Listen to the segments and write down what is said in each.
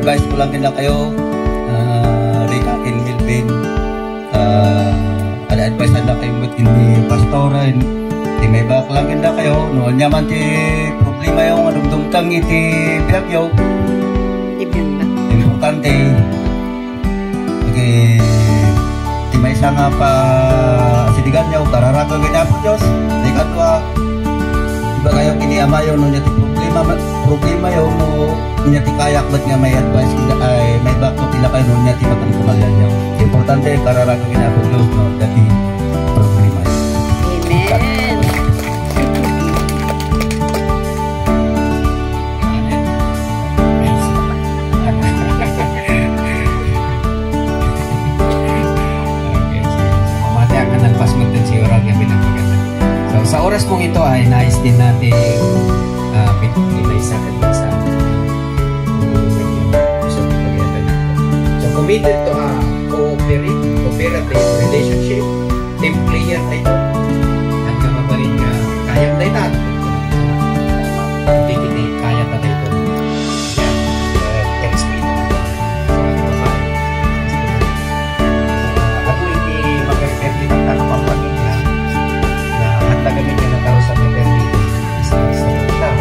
advice ko lang nila kayo, Rika and Melvin, ada-advice na kayo with hindi pastoran, di may baklang nila kayo, noon nyaman ti problema yung adumdumtang iti pinagyaw. Importante, okay, di may isa nga pa sidigan nyo, kararato gina po Diyos, di katwa, iba kayo kiniamayo, no niya ti problema yung no niya ti kayak, ba't nga may advice ay may bakto tila kayo no niya ti matangkumalyan nyo. Importante, kararato gina po Diyos, no, dati problema. Amen. Sa oras mong ito ay nais din natin pinaisakan din sa so committed to a cooperative relationship, team player tayo at kamabarin nga kayang tayo natin hindi kita kaya tayo ito ako hindi mag-repeat ng kakapamagin tagamin ka na taro sa maternity sa tao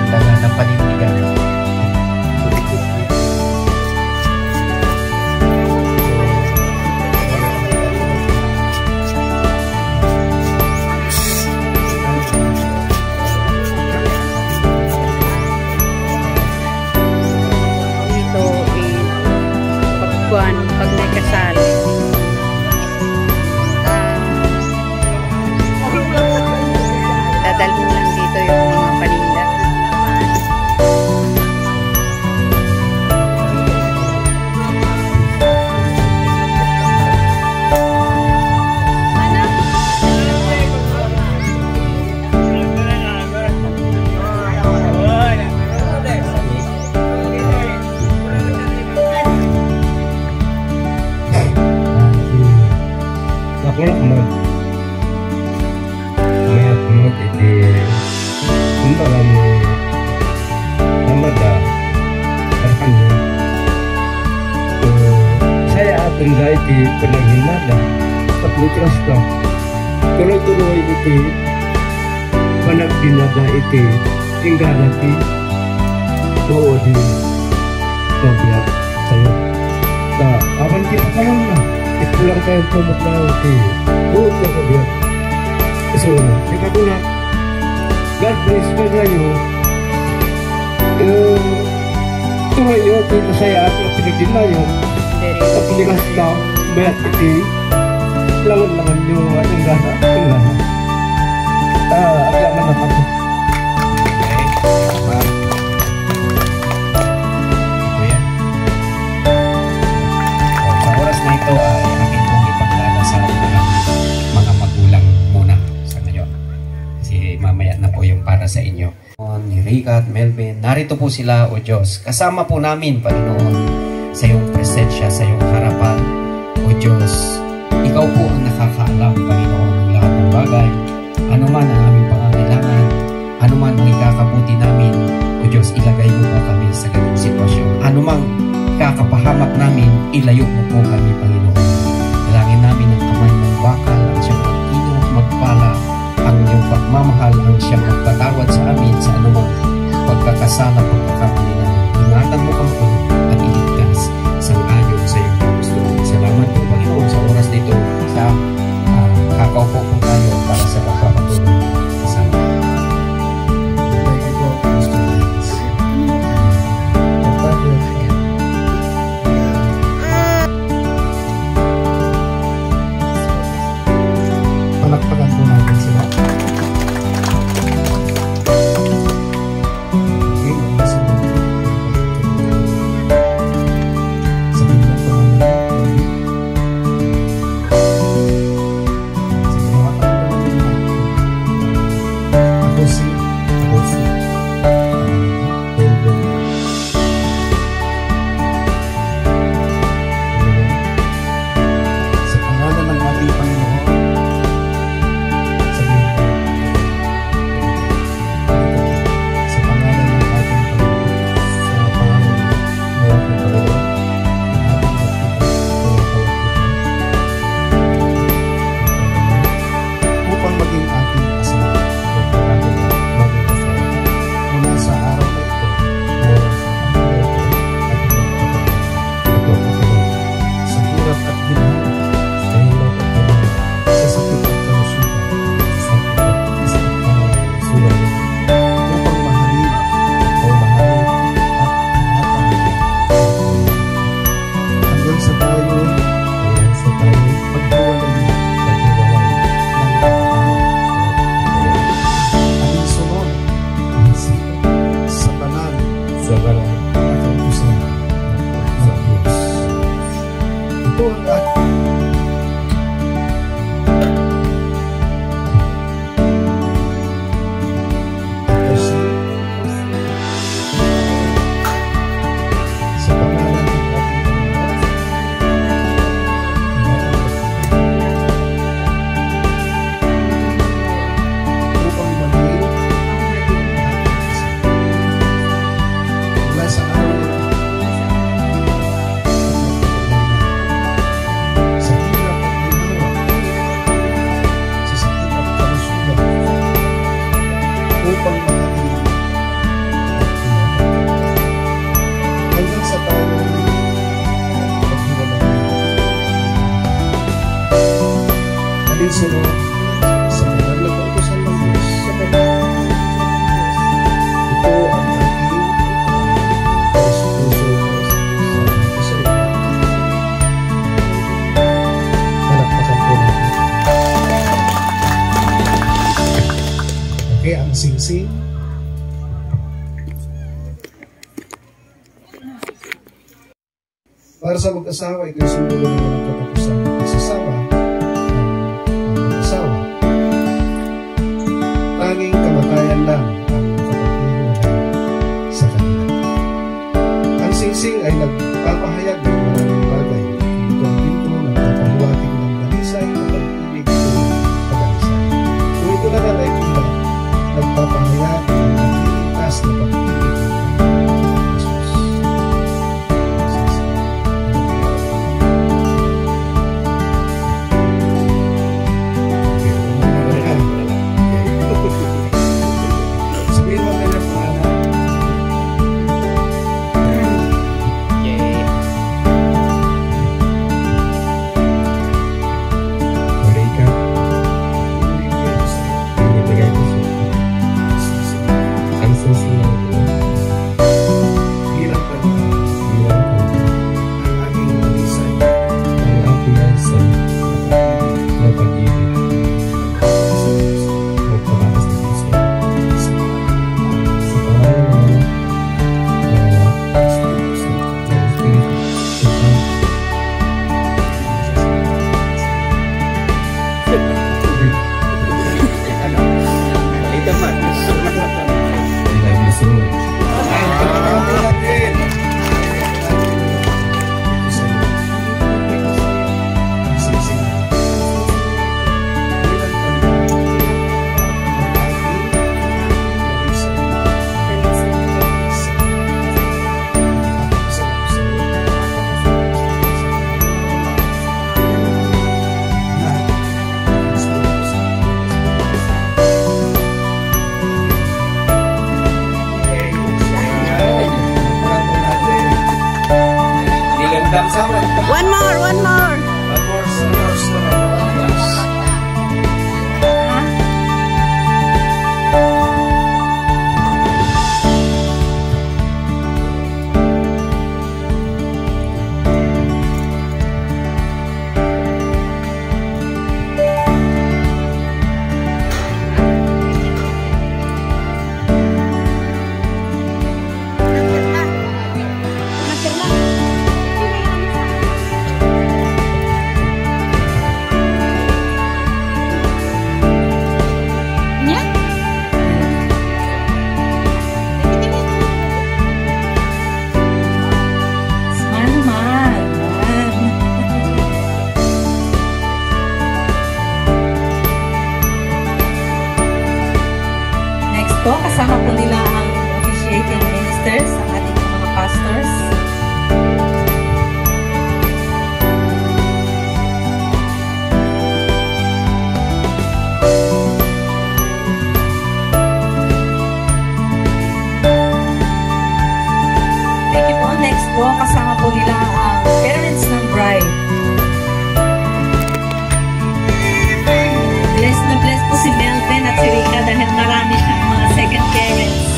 handa na panindigan Ito pag may kasal, dadalhin lang dito yung mga paninda. Saya iti panaghinada at lutras ka tuloy-tuloy iti panaghinada iti tinggala ti maudi pabiyat tayo ta apan ti pakalang na ito lang tayo pumutlaw ti buot na pabiyat so ikatuna God bless ka kayo tumayo iti masaya at pinagdinayo kapilikas na bayat iti langan-langan nyo ang gana agak na naman sa oras na ito ay aking kong ipagdala sa mga magulang muna sa ngayon kasi mamaya na po yung para sa inyo ni Rika at Melvin, narito po sila o Diyos, kasama po namin Panginoon sa iyong presensya, sa iyong harapan. O Diyos, Ikaw po ang nakakaalam, Panginoon, ng lahat ng bagay. Ano man ang aming pangangailangan, ano man ang ikakabuti namin, O Diyos, ilagay mo po kami sa ganung sitwasyon. Ano mang kakapahamak namin, ilayo mo po kami, Panginoon. Dalangin namin ang kamay ng bakal, ang siyang mag-ingat, magpala, ang iyong pagmamahal, ang siyang magpatawad sa amin sa anumang pagkakasala, pagkakamali namin. Ingatan mo kami at iligtas sang-ayon sa iyong gusto. Salamat po Panginoon sa oras dito sa kakaupo po tayo para sa pagpapatuloy kasama. palakpakan po natin sila. sa barangay nakautusan ng Diyos. Ito ang sa pangalan ng ating upang maging mula sa araw sa hirap at ginawa sa sakit at kalusugan upang maging hanggang sa tayo paghiwalay alinsunod sa banal na kautusan ng Diyos. Ito ang aking puso sa iyo. Palakpakan po natin. Okay, ang singsing. Para sa mag-asawa, ito yung simbolo naman ng katapusan ng pagsasama ng mag-asawa. Tanging kamatayan lang ang kapaghiwalay sa kanila. Ang singsing ay nagpapahayag ng maraming bagay. Ito ang pinto nagpapahiwatig ng dalisay na pag-ibig o pag-alisay. Kung ito naman ay pula, nagpapahayag ng nagliligtas na pag-ibig ng Jesus. Sabihin mo kanya pangalan. Marika, binibigay ko siya. Ang susunod ko, bilang tanda, ang aking malisay, ang aking ansay, na pag-ibig, magpalakas na po siya. Sa pangalan ng Espiritu Santo. I love you so much. One more, one more. Po, kasama po nila ang officiating ministers, ang ating mga pastors. Thank you po. Next po, kasama po nila ang parents ng bride. Bless na bless po si Melvin at si Rika dahil marami siyang mga second parents.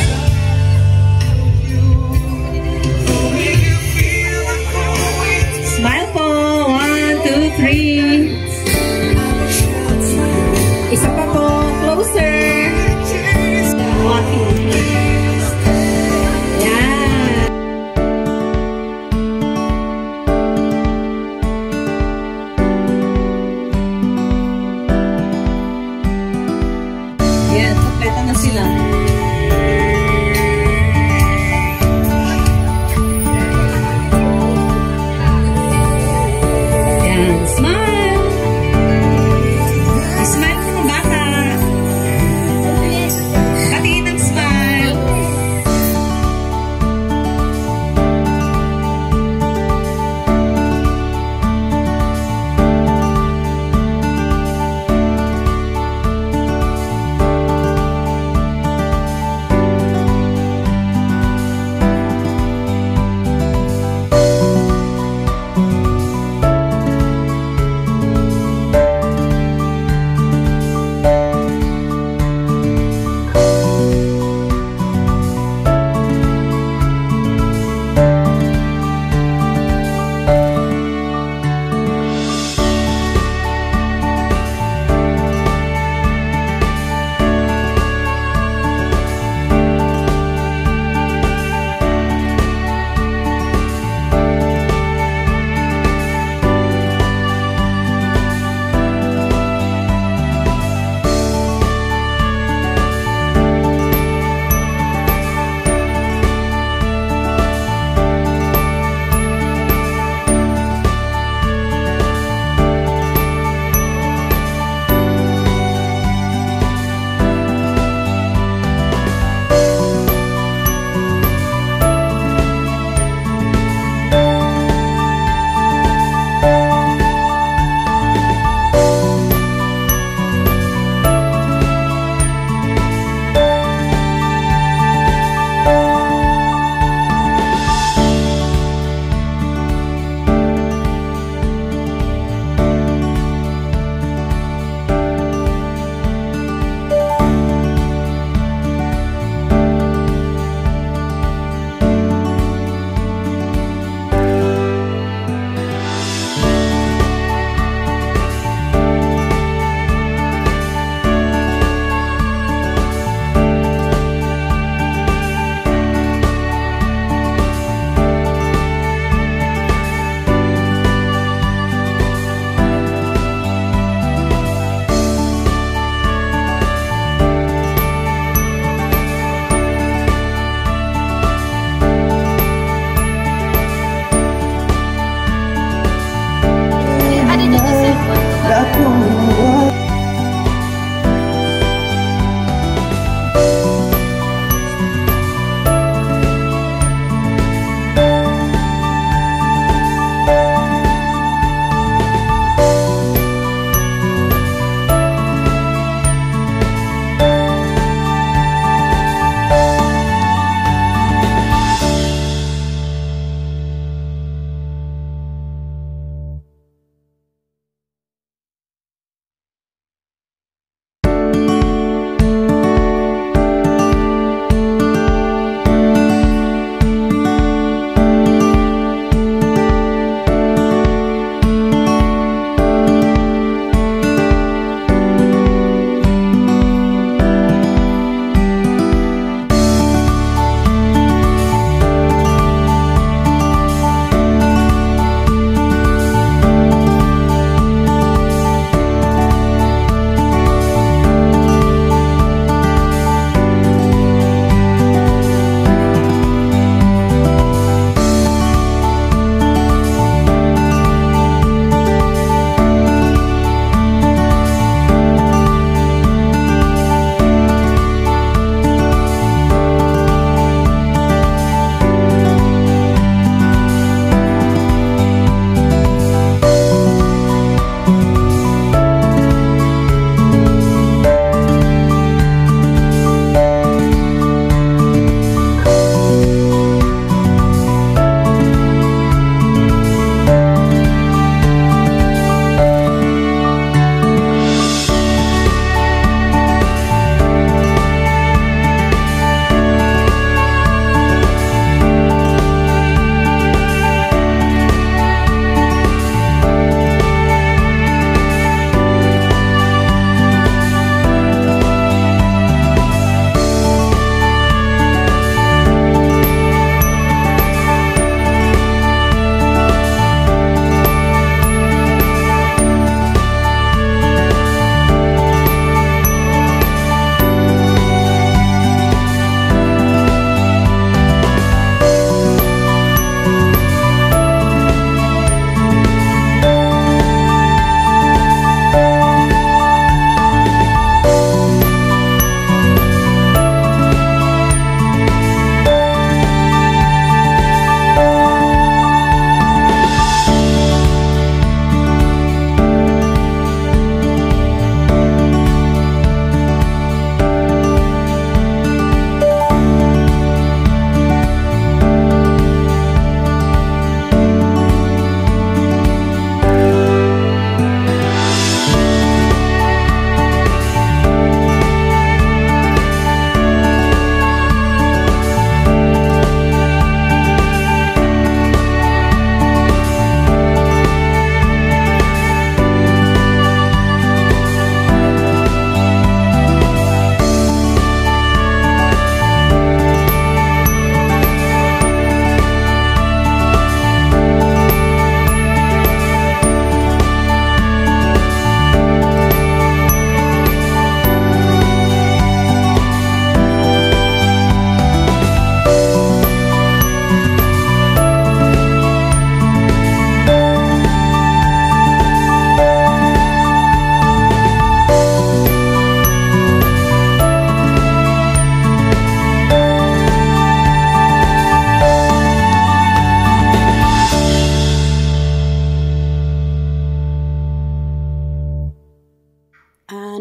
Smile po! 1, 2, 3. Isa pa po. Closer. Walking. Yan.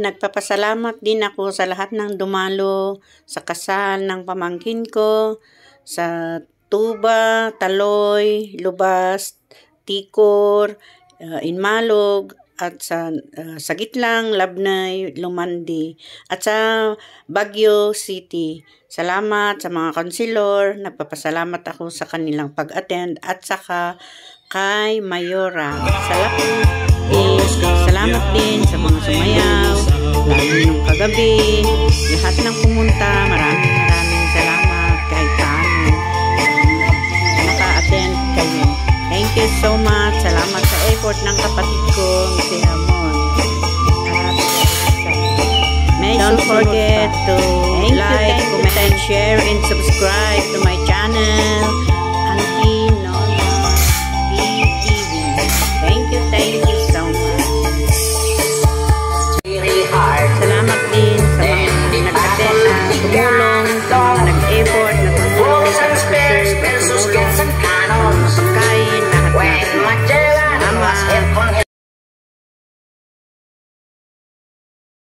nagpapasalamat din ako sa lahat ng dumalo sa kasal ng pamangkin ko sa Tuba, Taloy, Lubas, Tikor, Inmalog, at sa Gitlang, Labnay, Lumandi, at sa Baguio City. Salamat sa mga konsilor, nagpapasalamat ako sa kanilang pag-attend at saka kay Mayora. Salamat din sa mga sumayaw, lalo nung kagabi, lahat ng pumunta, maraming salamat kahit paano naka-attend kayo. Thank you so much. Salamat sa effort ng kapatid ko, si Ramon. Don't forget to like, comment, share, and subscribe to my channel.